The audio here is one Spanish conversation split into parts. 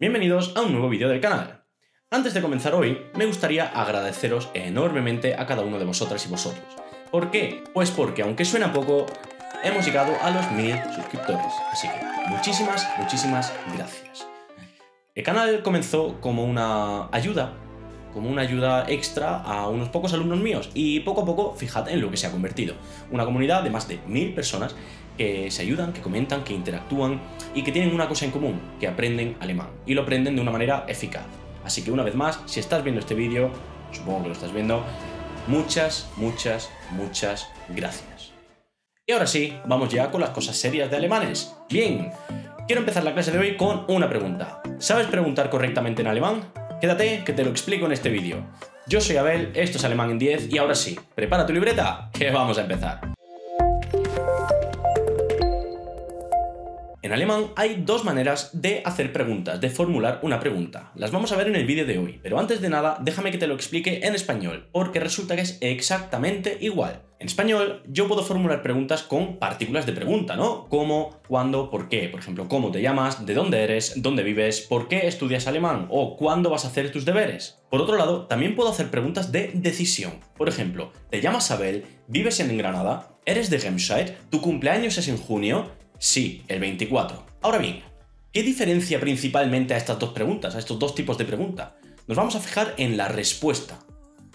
Bienvenidos a un nuevo vídeo del canal. Antes de comenzar hoy, me gustaría agradeceros enormemente a cada uno de vosotras y vosotros. ¿Por qué? Pues porque, aunque suena poco, hemos llegado a los 1000 suscriptores. Así que muchísimas gracias. El canal comenzó como una ayuda extra a unos pocos alumnos míos y poco a poco, fijad en lo que se ha convertido. Una comunidad de más de 1000 personas que se ayudan, que comentan, que interactúan y que tienen una cosa en común, que aprenden alemán y lo aprenden de una manera eficaz. Así que una vez más, si estás viendo este vídeo, supongo que lo estás viendo, muchas gracias. Y ahora sí, vamos ya con las cosas serias de alemanes. Bien, quiero empezar la clase de hoy con una pregunta. ¿Sabes preguntar correctamente en alemán? Quédate que te lo explico en este vídeo. Yo soy Abel, esto es Alemán en 10 y ahora sí, prepara tu libreta, que vamos a empezar. En alemán hay dos maneras de hacer preguntas, de formular una pregunta. Las vamos a ver en el vídeo de hoy, pero antes de nada déjame que te lo explique en español, porque resulta que es exactamente igual. En español yo puedo formular preguntas con partículas de pregunta, ¿no? ¿Cómo? ¿Cuándo? ¿Por qué? Por ejemplo, ¿cómo te llamas? ¿De dónde eres? ¿Dónde vives? ¿Por qué estudias alemán? ¿O cuándo vas a hacer tus deberes? Por otro lado, también puedo hacer preguntas de decisión. Por ejemplo, ¿te llamas Abel? ¿Vives en Granada? ¿Eres de Remscheid? ¿Tu cumpleaños es en junio? Sí, el 24. Ahora bien, ¿qué diferencia principalmente a estas dos preguntas, a estos dos tipos de pregunta? Nos vamos a fijar en la respuesta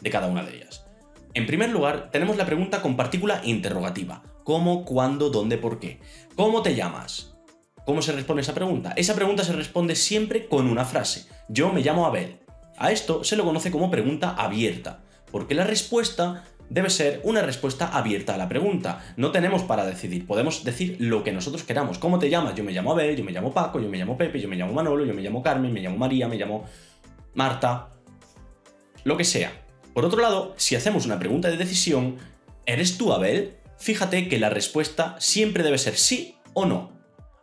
de cada una de ellas. En primer lugar, tenemos la pregunta con partícula interrogativa. ¿Cómo, cuándo, dónde, por qué? ¿Cómo te llamas? ¿Cómo se responde esa pregunta? Esa pregunta se responde siempre con una frase. Yo me llamo Abel. A esto se lo conoce como pregunta abierta, porque la respuesta debe ser una respuesta abierta a la pregunta. No tenemos para decidir, podemos decir lo que nosotros queramos. ¿Cómo te llamas? Yo me llamo Abel, yo me llamo Paco, yo me llamo Pepe, yo me llamo Manolo, yo me llamo Carmen, me llamo María, me llamo Marta, lo que sea. Por otro lado, si hacemos una pregunta de decisión, ¿eres tú Abel? Fíjate que la respuesta siempre debe ser sí o no.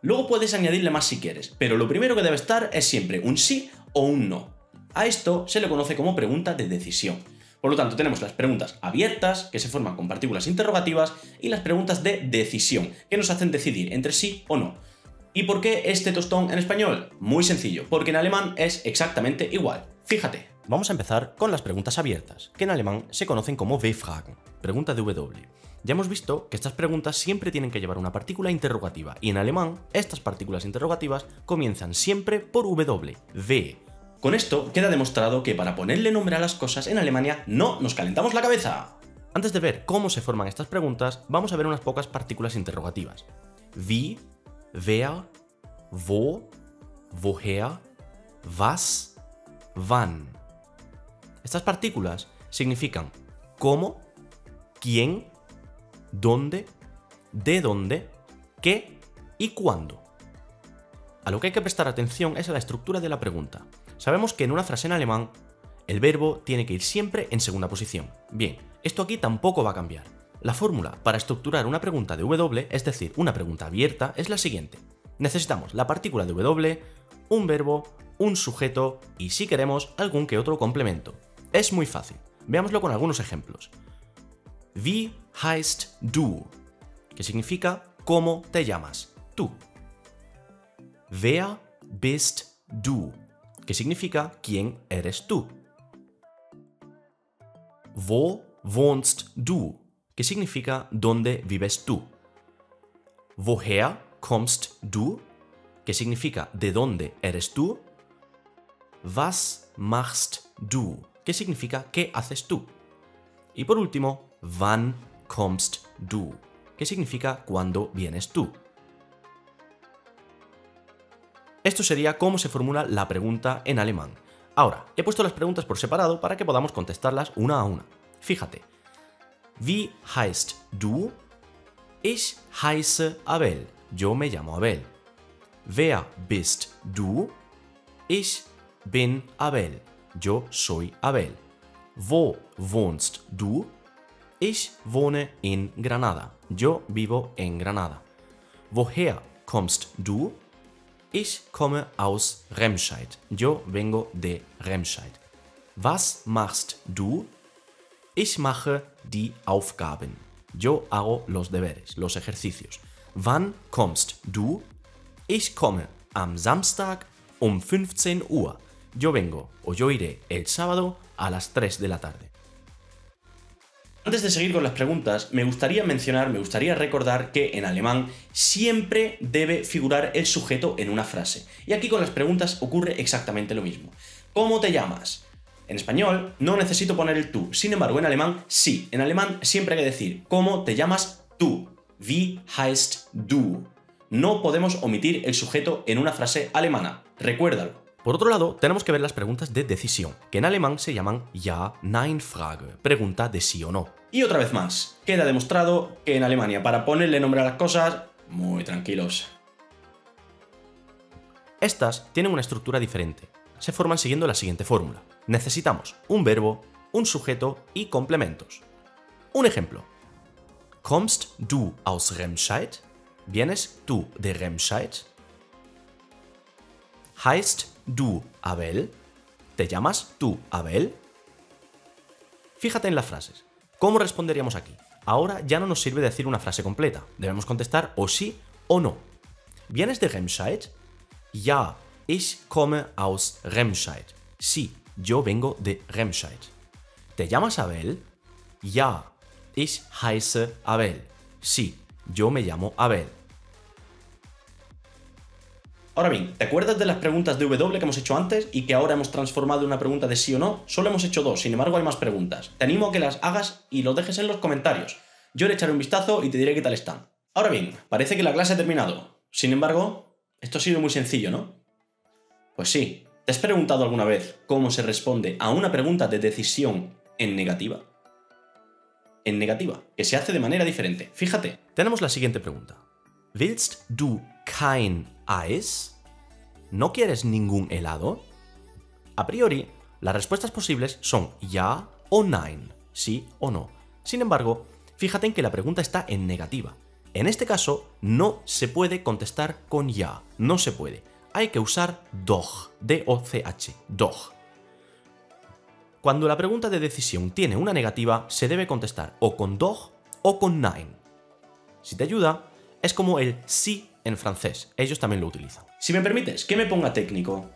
Luego puedes añadirle más si quieres, pero lo primero que debe estar es siempre un sí o un no. A esto se le conoce como pregunta de decisión. Por lo tanto, tenemos las preguntas abiertas, que se forman con partículas interrogativas, y las preguntas de decisión, que nos hacen decidir entre sí o no. ¿Y por qué este tostón en español? Muy sencillo, porque en alemán es exactamente igual. Fíjate. Vamos a empezar con las preguntas abiertas, que en alemán se conocen como W-Fragen, pregunta de W. Ya hemos visto que estas preguntas siempre tienen que llevar una partícula interrogativa, y en alemán estas partículas interrogativas comienzan siempre por W, W. Con esto queda demostrado que para ponerle nombre a las cosas en Alemania no nos calentamos la cabeza. Antes de ver cómo se forman estas preguntas, vamos a ver unas pocas partículas interrogativas. Wie, wer, wo, woher, was, wann. Estas partículas significan cómo, quién, dónde, de dónde, qué y cuándo. A lo que hay que prestar atención es a la estructura de la pregunta. Sabemos que en una frase en alemán el verbo tiene que ir siempre en segunda posición. Bien, esto aquí tampoco va a cambiar. La fórmula para estructurar una pregunta de W, es decir, una pregunta abierta, es la siguiente. Necesitamos la partícula de W, un verbo, un sujeto y, si queremos, algún que otro complemento. Es muy fácil. Veámoslo con algunos ejemplos. Wie heißt du? Que significa ¿cómo te llamas? Tú. Wer bist du? Que significa ¿quién eres tú? Wo wohnst du? Que significa ¿dónde vives tú? Woher kommst du? Que significa ¿de dónde eres tú? Was machst du? Que significa ¿qué haces tú? Y por último, wann kommst du? Que significa ¿cuándo vienes tú? Esto sería cómo se formula la pregunta en alemán. Ahora, he puesto las preguntas por separado para que podamos contestarlas una a una. Fíjate. Wie heißt du? Ich heiße Abel. Yo me llamo Abel. Wer bist du? Ich bin Abel. Yo soy Abel. Wo wohnst du? Ich wohne in Granada. Yo vivo en Granada. Woher kommst du? Ich komme aus Remscheid. Yo vengo de Remscheid. Was machst du? Ich mache die Aufgaben. Yo hago los deberes, los ejercicios. Wann kommst du? Ich komme am Samstag um 15 Uhr. Yo vengo o yo iré el sábado a las 3 de la tarde. Antes de seguir con las preguntas, me gustaría recordar que en alemán siempre debe figurar el sujeto en una frase. Y aquí con las preguntas ocurre exactamente lo mismo. ¿Cómo te llamas? En español no necesito poner el tú, sin embargo en alemán sí. En alemán siempre hay que decir ¿cómo te llamas tú? Wie heißt du? No podemos omitir el sujeto en una frase alemana, recuérdalo. Por otro lado, tenemos que ver las preguntas de decisión, que en alemán se llaman Ja-Nein-Frage, pregunta de sí o no. Y otra vez más, queda demostrado que en Alemania para ponerle nombre a las cosas, muy tranquilos. Estas tienen una estructura diferente. Se forman siguiendo la siguiente fórmula. Necesitamos un verbo, un sujeto y complementos. Un ejemplo. Kommst du aus Remscheid? ¿Vienes tú de Remscheid? Heißt du Abel? ¿Te llamas tú Abel? Fíjate en las frases. ¿Cómo responderíamos aquí? Ahora ya no nos sirve decir una frase completa. Debemos contestar o sí o no. ¿Vienes de Remscheid? Ja, ich komme aus Remscheid. Sí, yo vengo de Remscheid. ¿Te llamas Abel? Ja, ich heiße Abel. Sí, yo me llamo Abel. Ahora bien, ¿te acuerdas de las preguntas de W que hemos hecho antes y que ahora hemos transformado en una pregunta de sí o no? Solo hemos hecho dos, sin embargo hay más preguntas. Te animo a que las hagas y lo dejes en los comentarios. Yo le echaré un vistazo y te diré qué tal están. Ahora bien, parece que la clase ha terminado. Sin embargo, esto ha sido muy sencillo, ¿no? Pues sí. ¿Te has preguntado alguna vez cómo se responde a una pregunta de decisión en negativa? En negativa, que se hace de manera diferente. Fíjate. Tenemos la siguiente pregunta. ¿Willst du kein Eis? ¿No quieres ningún helado? A priori, las respuestas posibles son ja o nein, sí o no. Sin embargo, fíjate en que la pregunta está en negativa. En este caso, no se puede contestar con ja, no se puede. Hay que usar doch, D-O-C-H, doch. Cuando la pregunta de decisión tiene una negativa, se debe contestar o con doch o con nein. Si te ayuda, es como el sí en francés, ellos también lo utilizan. Si me permites que me ponga técnico,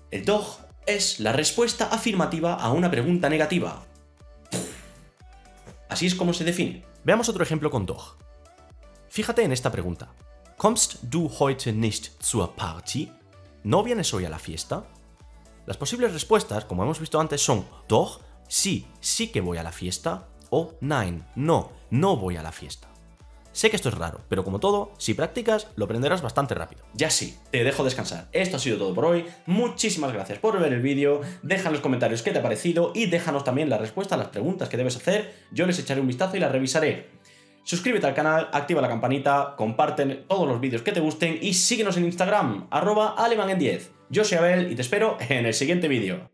el doch es la respuesta afirmativa a una pregunta negativa. Así es como se define. Veamos otro ejemplo con doch. Fíjate en esta pregunta. ¿Kommst du heute nicht zur Party? ¿No vienes hoy a la fiesta? Las posibles respuestas, como hemos visto antes, son doch, sí, sí que voy a la fiesta, o nein, no, no voy a la fiesta. Sé que esto es raro, pero como todo, si practicas, lo aprenderás bastante rápido. Ya sí, te dejo descansar. Esto ha sido todo por hoy. Muchísimas gracias por ver el vídeo. Deja en los comentarios qué te ha parecido y déjanos también la respuesta a las preguntas que debes hacer. Yo les echaré un vistazo y las revisaré. Suscríbete al canal, activa la campanita, comparte todos los vídeos que te gusten y síguenos en Instagram, @alemanend10. Yo soy Abel y te espero en el siguiente vídeo.